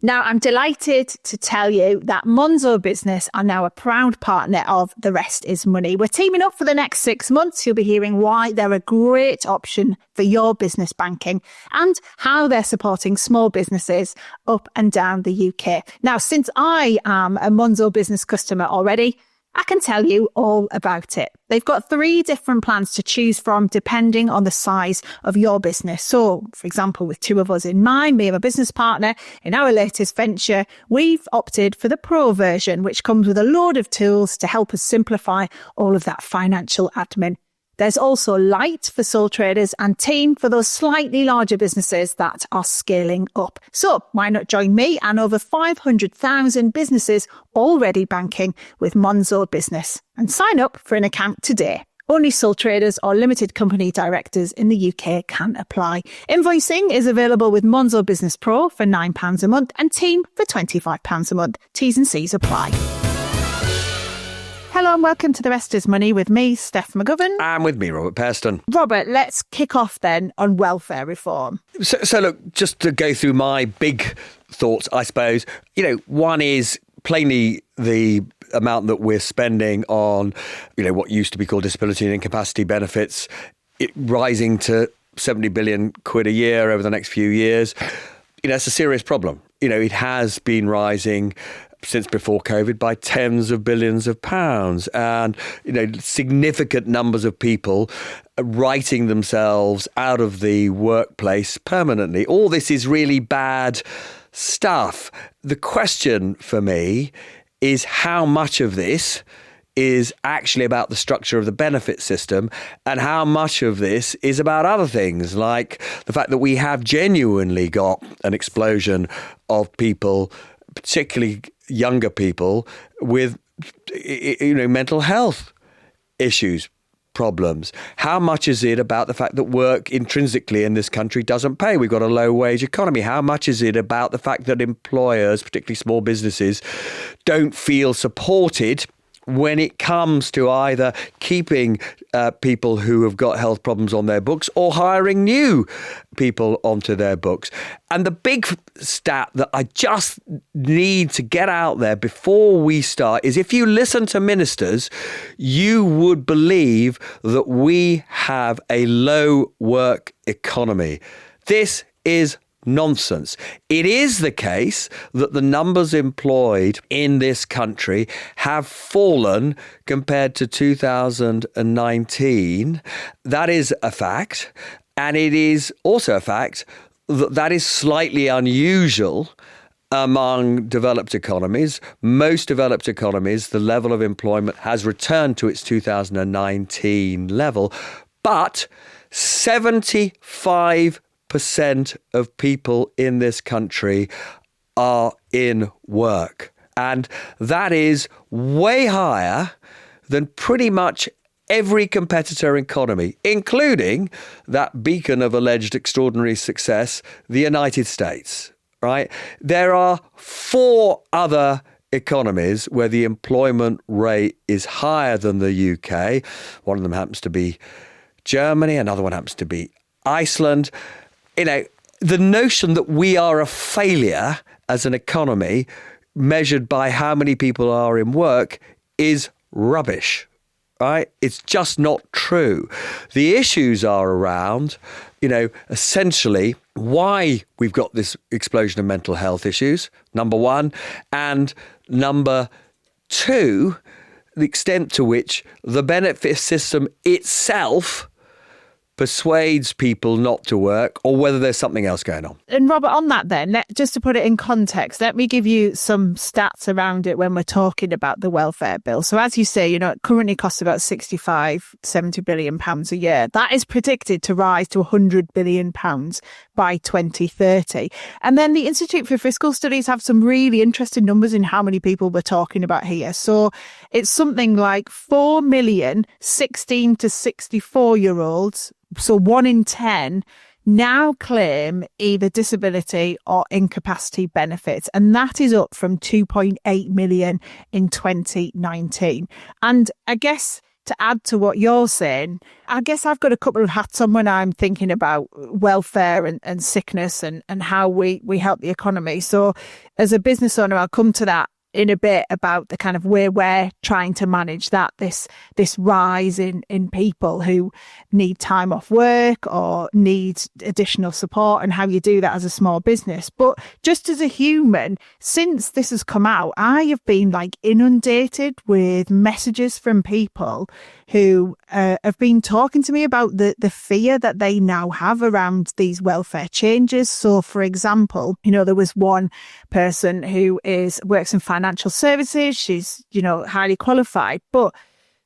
Now, I'm delighted to tell you that Monzo Business are now a proud partner of The Rest is Money. We're teaming up for the next 6 months. You'll be hearing why they're a great option for your business banking and how they're supporting small businesses up and down the UK. Now, since I am a Monzo Business customer already, I can tell you all about it. They've got 3 different plans to choose from depending on the size of your business. So, for example, with 2 of us in mind, me and my business partner, in our latest venture, we've opted for the Pro version, which comes with a load of tools to help us simplify all of that financial admin. There's also Light for sole traders and Team for those slightly larger businesses that are scaling up. So why not join me and over 500,000 businesses already banking with Monzo Business and sign up for an account today. Only sole traders or limited company directors in the UK can apply. Invoicing is available with Monzo Business Pro for £9 a month and Team for £25 a month. T's and C's apply. Hello and welcome to The Rest is Money with me, Steph McGovern. And with me, Robert Pearston. Robert, let's kick off then on welfare reform. So look, just to go through my big thoughts, I suppose, one is plainly the amount that we're spending on, what used to be called disability and incapacity benefits, rising to 70 billion quid a year over the next few years. It's a serious problem. It has been rising since before COVID by tens of billions of pounds, and significant numbers of people writing themselves out of the workplace permanently. All this is really bad stuff. The question for me is how much of this is actually about the structure of the benefit system and how much of this is about other things, like the fact that we have genuinely got an explosion of people, particularly younger people, with mental health issues, problems. How much is it about the fact that work intrinsically in this country doesn't pay? We've got a low wage economy. How much is it about the fact that employers, particularly small businesses, don't feel supported when it comes to either keeping people who have got health problems on their books or hiring new people onto their books? And the big stat that I just need to get out there before we start is, if you listen to ministers, you would believe that we have a low work economy. This is nonsense. It is the case that the numbers employed in this country have fallen compared to 2019. That is a fact. And it is also a fact that that is slightly unusual among developed economies. Most developed economies, the level of employment has returned to its 2019 level, but 75% of people in this country are in work. And that is way higher than pretty much every competitor economy, including that beacon of alleged extraordinary success, the United States, right? There are 4 other economies where the employment rate is higher than the UK. One of them happens to be Germany. Another one happens to be Iceland. The notion that we are a failure as an economy measured by how many people are in work is rubbish, right? It's just not true. The issues are around, essentially why we've got this explosion of mental health issues, number one, and number two, the extent to which the benefit system itself persuades people not to work, or whether there's something else going on. And Robert, on that then, just to put it in context, let me give you some stats around it when we're talking about the welfare bill. So as you say, it currently costs about 70 billion pounds a year. That is predicted to rise to 100 billion pounds by 2030. And then the Institute for Fiscal Studies have some really interesting numbers in how many people we're talking about here. So it's something like 4 million 16 to 64-year-olds, so 1 in 10, now claim either disability or incapacity benefits. And that is up from 2.8 million in 2019. And I guess to add to what you're saying, I guess I've got a couple of hats on when I'm thinking about welfare and sickness and how we help the economy. So as a business owner, I'll come to that in a bit about the kind of way we're trying to manage that, this rise in people who need time off work or need additional support, and how you do that as a small business. But just as a human, since this has come out, I have been like inundated with messages from people who have been talking to me about the fear that they now have around these welfare changes. So, for example, there was one person who works in financial services. She's, highly qualified, but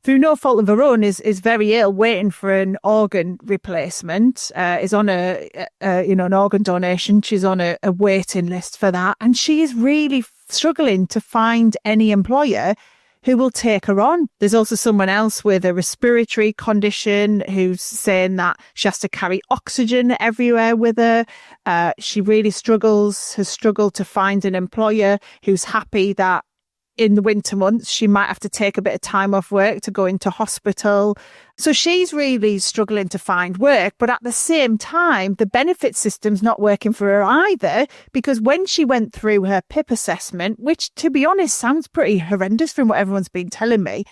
through no fault of her own is very ill, waiting for an organ replacement, is on an organ donation. She's on a waiting list for that. And she is really struggling to find any employer who will take her on. There's also someone else with a respiratory condition who's saying that she has to carry oxygen everywhere with her. She really has struggled to find an employer who's happy that in the winter months, she might have to take a bit of time off work to go into hospital. So she's really struggling to find work. But at the same time, the benefit system's not working for her either, because when she went through her PIP assessment, which to be honest sounds pretty horrendous from what everyone's been telling me,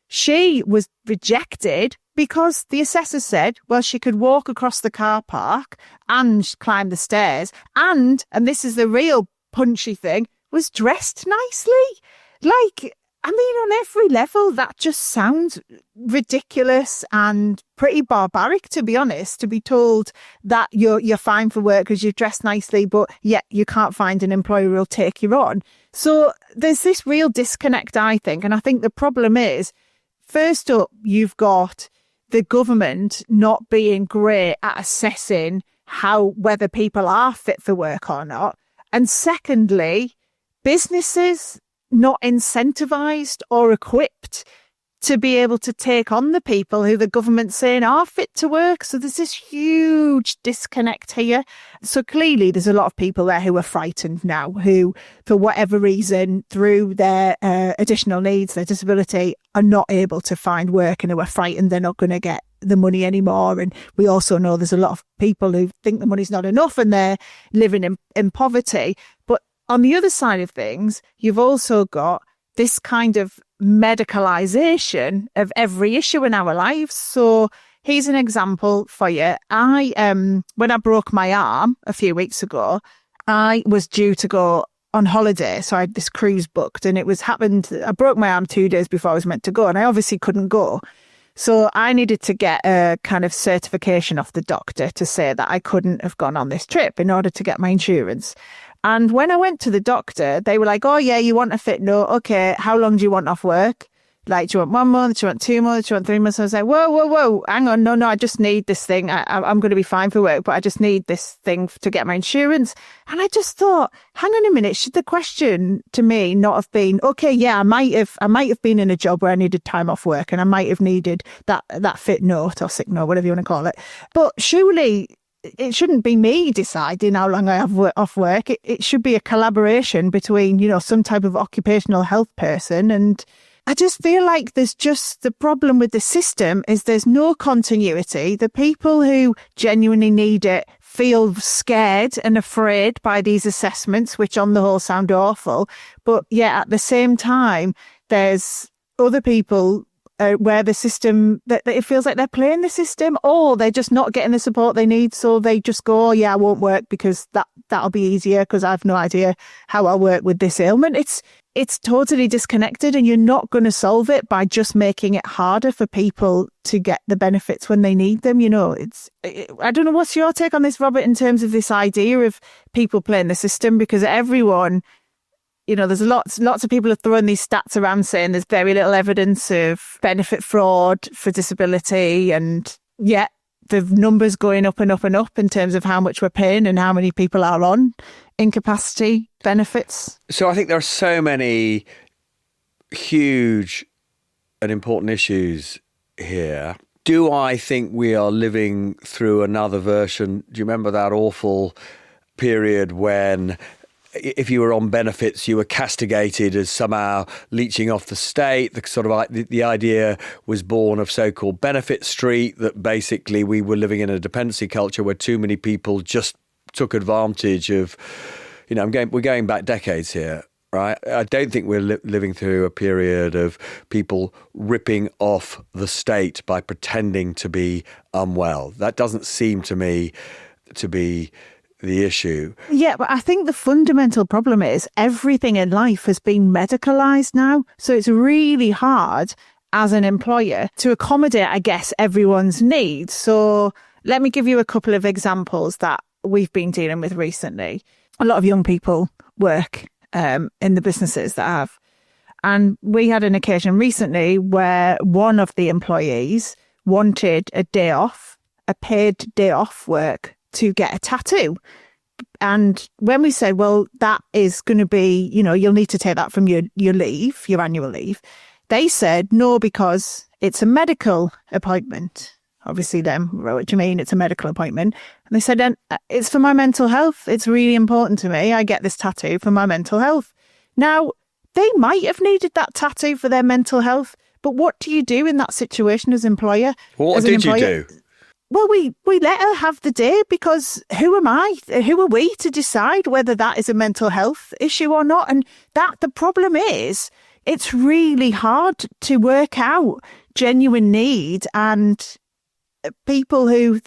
she was rejected because the assessor said, well, she could walk across the car park and climb the stairs and this is the real punchy thing, was dressed nicely. On every level, that just sounds ridiculous and pretty barbaric, to be honest, to be told that you're fine for work because you've dressed nicely, but yet you can't find an employer who'll take you on. So there's this real disconnect, I think. And I think the problem is, first up, you've got the government not being great at assessing whether people are fit for work or not. And secondly, businesses not incentivized or equipped to be able to take on the people who the government's saying are fit to work. So there's this huge disconnect here. So clearly there's a lot of people there who are frightened now, who, for whatever reason, through their additional needs, their disability, are not able to find work and who are frightened they're not going to get the money anymore. And we also know there's a lot of people who think the money's not enough and they're living in poverty. But on the other side of things, you've also got this kind of medicalization of every issue in our lives. So here's an example for you. When I broke my arm a few weeks ago, I was due to go on holiday. So I had this cruise booked, and I broke my arm 2 days before I was meant to go, and I obviously couldn't go. So I needed to get a kind of certification off the doctor to say that I couldn't have gone on this trip in order to get my insurance. And when I went to the doctor, they were like, oh, yeah, you want a fit note. Okay, how long do you want off work? Like, do you want 1 month? Do you want 2 months? Do you want 3 months? I was like, whoa, hang on. No, I just need this thing. I'm going to be fine for work, but I just need this thing to get my insurance. And I just thought, hang on a minute. Should the question to me not have been, okay, yeah, I might have been in a job where I needed time off work and I might have needed that fit note or sick note, whatever you want to call it. But surely it shouldn't be me deciding how long I have off work. It should be a collaboration between, some type of occupational health person. And I just feel like there's just the problem with the system is there's no continuity. The people who genuinely need it feel scared and afraid by these assessments, which on the whole sound awful. But yeah, at the same time, there's other people where the system, that it feels like they're playing the system, or they're just not getting the support they need. So they just go, oh, yeah, I won't work because that'll be easier because I've no idea how I'll work with this ailment. It's totally disconnected, and you're not going to solve it by just making it harder for people to get the benefits when they need them. I don't know, what's your take on this, Robert, in terms of this idea of people playing the system? Because everyone, there's lots of people have thrown these stats around saying there's very little evidence of benefit fraud for disability. And yet the numbers going up and up and up in terms of how much we're paying and how many people are on incapacity benefits. So I think there are so many huge and important issues here. Do I think we are living through another version? Do you remember that awful period when if you were on benefits, you were castigated as somehow leeching off the state. The sort of the idea was born of so-called benefit street, that basically we were living in a dependency culture where too many people just took advantage of, we're going back decades here. Right. I don't think we're living through a period of people ripping off the state by pretending to be unwell. That doesn't seem to me to be the issue. Yeah, but I think the fundamental problem is everything in life has been medicalized now. So it's really hard as an employer to accommodate, I guess, everyone's needs. So let me give you a couple of examples that we've been dealing with recently. A lot of young people work in the businesses that have. And we had an occasion recently where one of the employees wanted a day off, a paid day off work to get a tattoo. And when we said, well, that is going to be, you'll need to take that from your leave, your annual leave. They said, no, because it's a medical appointment. Obviously then, what do you mean? It's a medical appointment. And they said, it's for my mental health. It's really important to me. I get this tattoo for my mental health. Now, they might have needed that tattoo for their mental health, but what do you do in that situation as employer? What did you do? Well, we let her have the day, because who am I? Who are we to decide whether that is a mental health issue or not? And the problem is, it's really hard to work out genuine need and people who,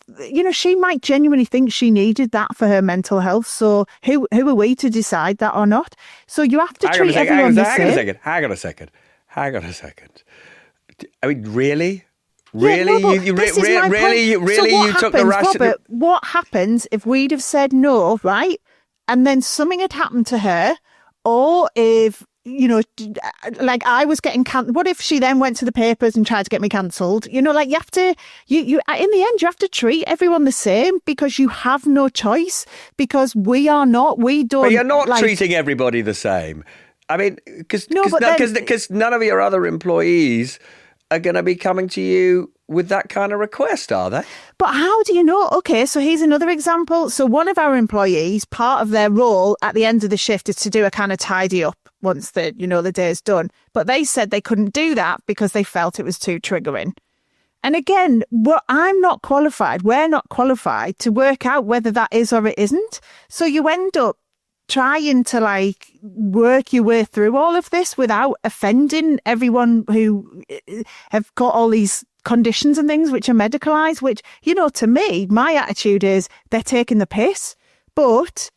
she might genuinely think she needed that for her mental health. So who are we to decide that or not? So you have to treat everyone the same. Hang on a second. I mean, really? Really? Yeah, you took the rational... Robert, what happens if we'd have said no, right? And then something had happened to her, or if, like I was getting cancelled. What if she then went to the papers and tried to get me cancelled? You have to, in the end, you have to treat everyone the same, because you have no choice, because we don't. But you're not treating everybody the same. I mean, because none of your other employees are going to be coming to you with that kind of request, are they? But how do you know? Okay, so here's another example. So one of our employees, part of their role at the end of the shift is to do a kind of tidy up once the day's done. But they said they couldn't do that because they felt it was too triggering. And again, we're not qualified to work out whether that is or it isn't. So you end up trying to work your way through all of this without offending everyone who have got all these conditions and things which are medicalised, which, to me, my attitude is they're taking the piss. But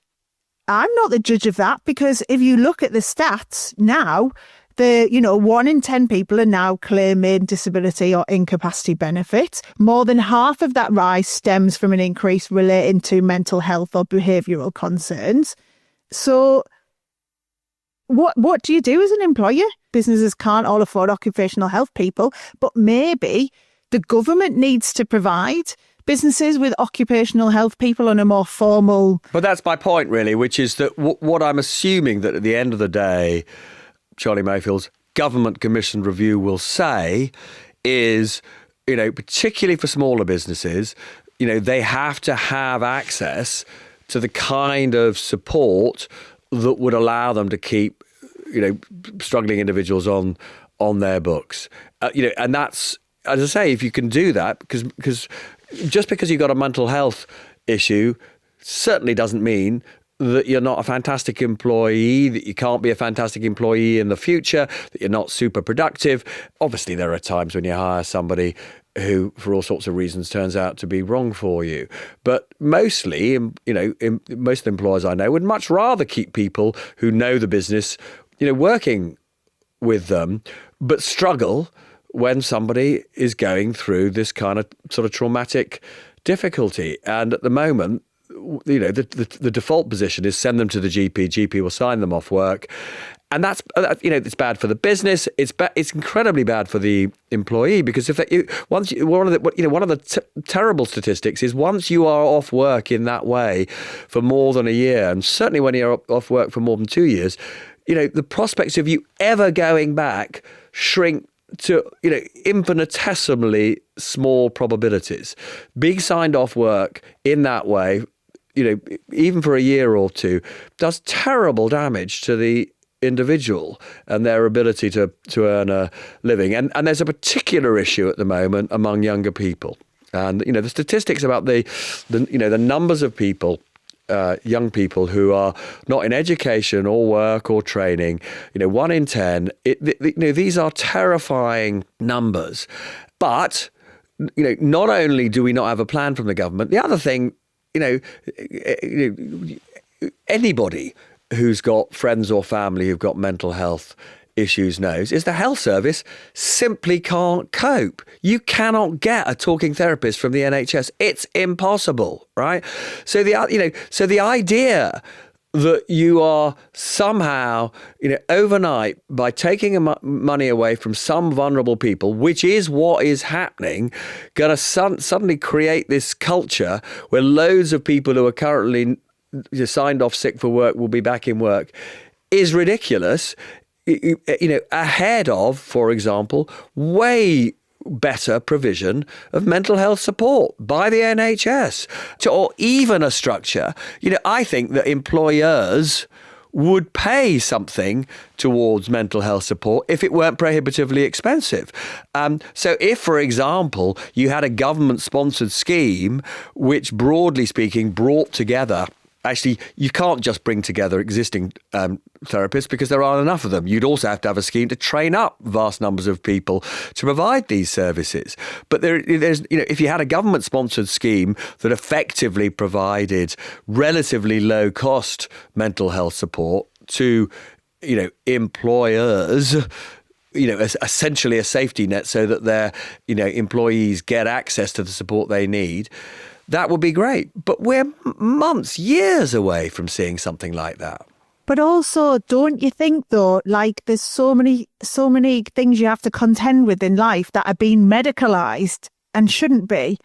I'm not the judge of that, because if you look at the stats now, 1 in 10 people are now claiming disability or incapacity benefits. More than half of that rise stems from an increase relating to mental health or behavioural concerns. So what do you do as an employer? Businesses can't all afford occupational health people, but maybe the government needs to provide businesses with occupational health people on a more formal... But that's my point, really, which is that what I'm assuming that at the end of the day, Charlie Mayfield's government commissioned review will say is, particularly for smaller businesses, they have to have access to the kind of support that would allow them to keep, struggling individuals on their books. And that's, as I say, if you can do that, because just because you've got a mental health issue certainly doesn't mean that you're not a fantastic employee, that you can't be a fantastic employee in the future, that you're not super productive. Obviously, there are times when you hire somebody who, for all sorts of reasons, turns out to be wrong for you. But mostly, most employers I know would much rather keep people who know the business, working with them, but struggle when somebody is going through this kind of sort of traumatic difficulty. And at the moment, the default position is send them to the GP. GP will sign them off work. And that's, it's bad for the business. It's incredibly bad for the employee, because one of the terrible statistics is once you are off work in that way for more than a year, and certainly when you're off work for more than 2 years, the prospects of you ever going back shrink to infinitesimally small probabilities. Being signed off work in that way even for a year or two, does terrible damage to the individual and their ability to earn a living. And there's a particular issue at the moment among younger people. And, the statistics about the numbers of people, young people who are not in education or work or training, 1 in 10, these are terrifying numbers. But, not only do we not have a plan from the government, the other thing, anybody who's got friends or family who've got mental health issues knows is the health service simply can't cope. You cannot get a talking therapist from the NHS. It's impossible, right? So the idea that you are somehow, overnight, by taking money away from some vulnerable people, which is what is happening, going to suddenly create this culture where loads of people who are currently signed off sick for work will be back in work, is ridiculous. Ahead of, for example, way better provision of mental health support by the NHS, or even a structure. I think that employers would pay something towards mental health support if it weren't prohibitively expensive. So if, for example, you had a government-sponsored scheme which, broadly speaking, brought together, actually, you can't just bring together existing therapists because there aren't enough of them. You'd also have to have a scheme to train up vast numbers of people to provide these services. But there's, if you had a government-sponsored scheme that effectively provided relatively low-cost mental health support to, employers, essentially a safety net so that their, employees get access to the support they need, that would be great. But we're months, years away from seeing something like that. But also, don't you think, though, like there's so many things you have to contend with in life that are being medicalised and shouldn't be?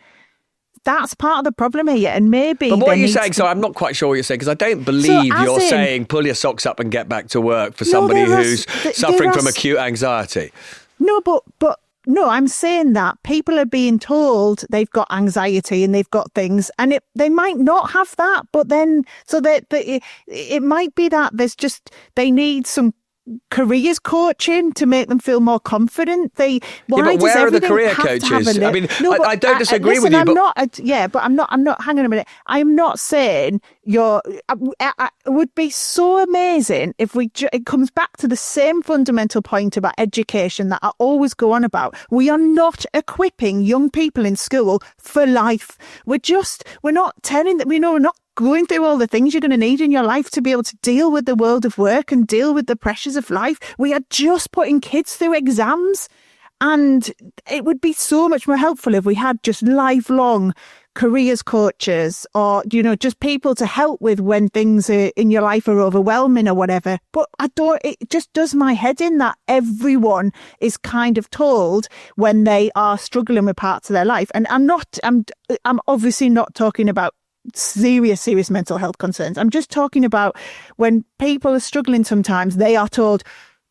That's part of the problem here. And maybe. But what are you saying? So I'm not quite sure what you're saying, because I don't believe you're saying pull your socks up and get back to work for somebody who's suffering from acute anxiety. No, but. No, I'm saying that people are being told they've got anxiety and they've got things, and they might not have that, but then it might be that they need some careers coaching to make them feel more confident. But where are the career coaches? I mean, I don't disagree with you, but I'm not. Hang on a minute. I'm not saying it would be so amazing if it comes back to the same fundamental point about education that I always go on about. We are not equipping young people in school for life. We're not telling them. We're not going through all the things you're going to need in your life to be able to deal with the world of work and deal with the pressures of life. We are just putting kids through exams. And it would be so much more helpful if we had just lifelong careers coaches or, just people to help with when things in your life are overwhelming or whatever. But it just does my head in that everyone is kind of told when they are struggling with parts of their life. And I'm obviously not talking about serious mental health concerns. I'm just talking about when people are struggling sometimes, they are told,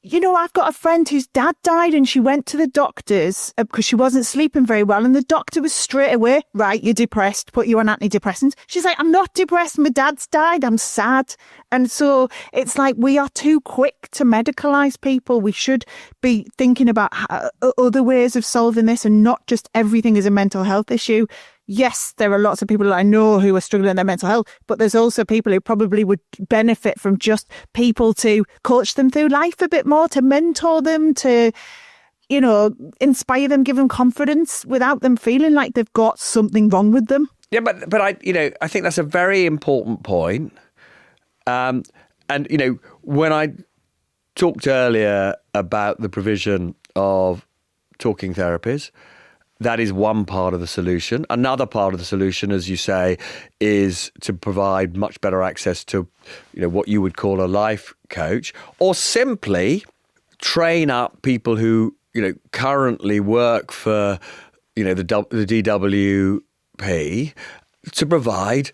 I've got a friend whose dad died and she went to the doctors because she wasn't sleeping very well, and the doctor was straight away, right, you're depressed, put you on antidepressants. She's like, I'm not depressed, my dad's died, I'm sad. And so it's like we are too quick to medicalise people. We should be thinking about other ways of solving this and not just everything is a mental health issue. Yes, there are lots of people that I know who are struggling with their mental health, but there's also people who probably would benefit from just people to coach them through life a bit more, to mentor them, to, inspire them, give them confidence without them feeling like they've got something wrong with them. Yeah, but I think that's a very important point. And when I talked earlier about the provision of talking therapies, that is one part of the solution. Another part of the solution, as you say, is to provide much better access to, what you would call a life coach, or simply train up people who, currently work for, the DWP to provide,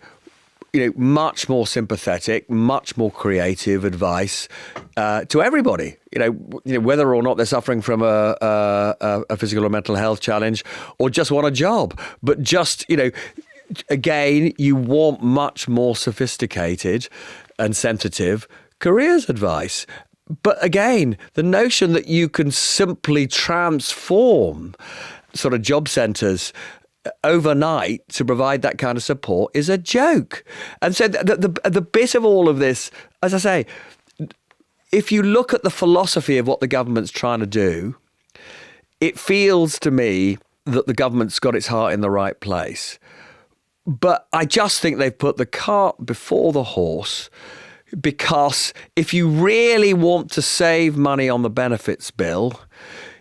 much more sympathetic, much more creative advice to everybody. Whether or not they're suffering from a physical or mental health challenge, or just want a job, but just again, you want much more sophisticated and sensitive careers advice. But again, the notion that you can simply transform sort of job centres overnight to provide that kind of support is a joke. And so the bit of all of this, as I say, if you look at the philosophy of what the government's trying to do, it feels to me that the government's got its heart in the right place. But I just think they've put the cart before the horse, because if you really want to save money on the benefits bill,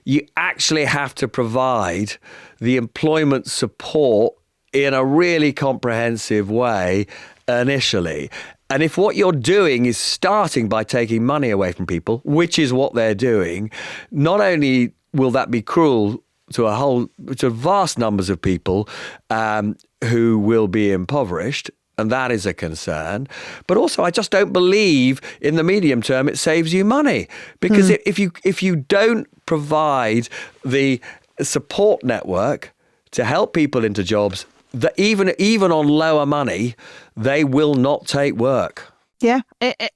you actually have to provide the employment support in a really comprehensive way initially. And if what you're doing is starting by taking money away from people, which is what they're doing, not only will that be cruel to vast numbers of people who will be impoverished, and that is a concern. But also, I just don't believe in the medium term it saves you money, because if you don't provide the support network to help people into jobs, that even on lower money, they will not take work. Yeah,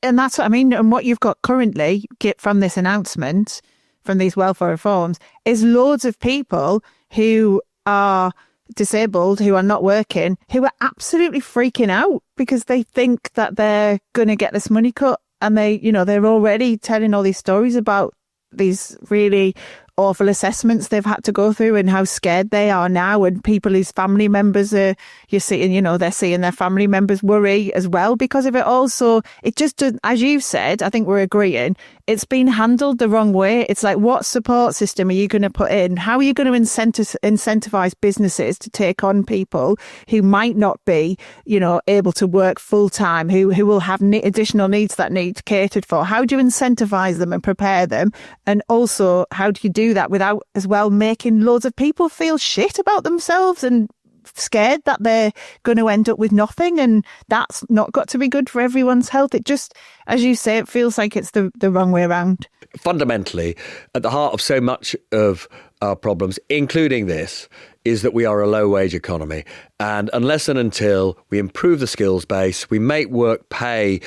and that's what I mean. And what you've got currently from this announcement, from these welfare reforms, is loads of people who are disabled, who are not working, who are absolutely freaking out because they think that they're going to get this money cut, and they're already telling all these stories about these really awful assessments they've had to go through and how scared they are now, and people whose family members they're seeing their family members worry as well because of it all. So it just doesn't, as you said, I think we're agreeing, it's been handled the wrong way. It's like, what support system are you going to put in? How are you going to incentivize businesses to take on people who might not be, able to work full time, who will have additional needs that need catered for? How do you incentivize them and prepare them? And also, how do you do that without as well making loads of people feel shit about themselves and scared that they're going to end up with nothing? And that's not got to be good for everyone's health. It just, as you say, it feels like it's the wrong way around. Fundamentally, at the heart of so much of our problems, including this, is that we are a low-wage economy. And unless and until we improve the skills base, we make work pay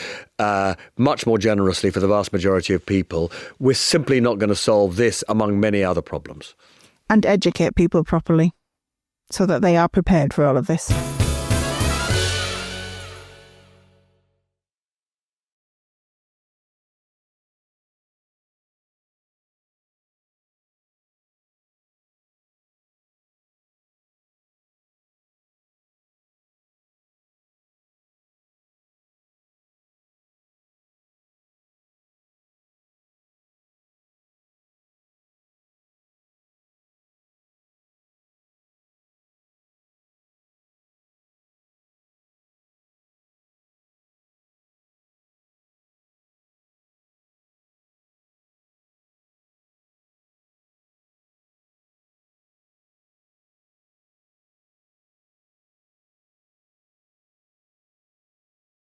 much more generously for the vast majority of people, we're simply not going to solve this among many other problems. And educate people properly so that they are prepared for all of this.